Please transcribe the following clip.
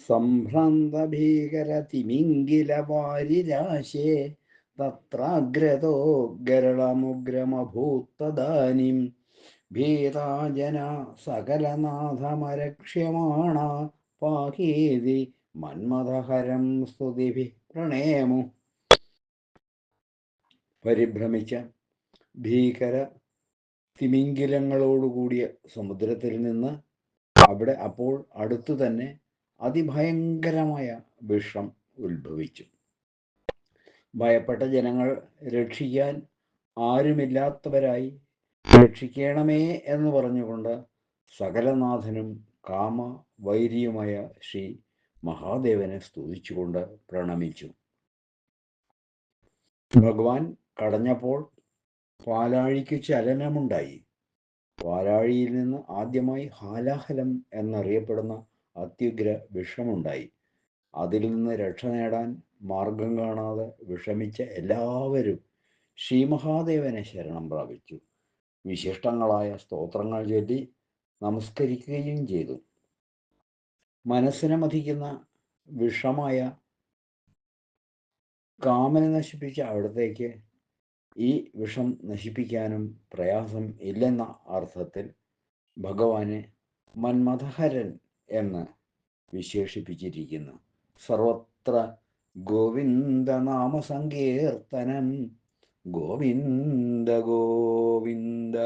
സംഭ്രാന്തഭീകരതിമിംഗിലവാരിരാശേ തത്രാഗ്രതോ ഗരളമുഗ്രമഭൂത്തദാനിം ഭീതാജന സകലനാഥമരക്ഷ്യമാണ പാഹീതി മന്മഥഹരം സ്തുതിഭി പ്രണേമു. പരിഭ്രമിച്ച ഭീകര തിമിംഗിലങ്ങളോടുകൂടിയ സമുദ്രത്തിൽ നിന്ന് അവിടെ അപ്പോൾ അടുത്തു തന്നെ അതിഭയങ്കരമായ വിഷം ഉത്ഭവിച്ചു. ഭയപ്പെട്ട ജനങ്ങൾ രക്ഷിക്കാൻ ആരുമില്ലാത്തവരായി രക്ഷിക്കണമേ എന്ന് പറഞ്ഞുകൊണ്ട് സകലനാഥനും കാമവൈരിയുമായ ശ്രീ മഹാദേവനെ സ്തുതിച്ചുകൊണ്ട് പ്രണമിച്ചു. ഭഗവാൻ കടഞ്ഞപ്പോൾ പാലാഴിക്ക് ചലനമുണ്ടായി. പാലാഴിയിൽ നിന്ന് ആദ്യമായി ഹാലാഹലം എന്നറിയപ്പെടുന്ന അത്യുഗ്ര വിഷമുണ്ടായി. അതിൽ നിന്ന് രക്ഷ നേടാൻ മാർഗം കാണാതെ വിഷമിച്ച എല്ലാവരും ശ്രീ മഹാദേവനെ ശരണം പ്രാപിച്ചു. വിശിഷ്ടങ്ങളായ സ്തോത്രങ്ങൾ ചൊല്ലി നമസ്കരിക്കുകയും ചെയ്തു. മനസ്സിനെ മഥിക്കുന്ന വിഷമായ കാമനെ നശിപ്പിച്ച അവിടത്തേക്ക് ഈ വിഷം നശിപ്പിക്കാനും പ്രയാസം ഇല്ലെന്ന അർത്ഥത്തിൽ ഭഗവാനെ മന്മഥഹരൻ എന്ന് വിശേഷിപ്പിച്ചിരിക്കുന്നു. സർവത്ര ഗോവിന്ദനാമ സങ്കീർത്തനം ഗോവിന്ദ ഗോവിന്ദ.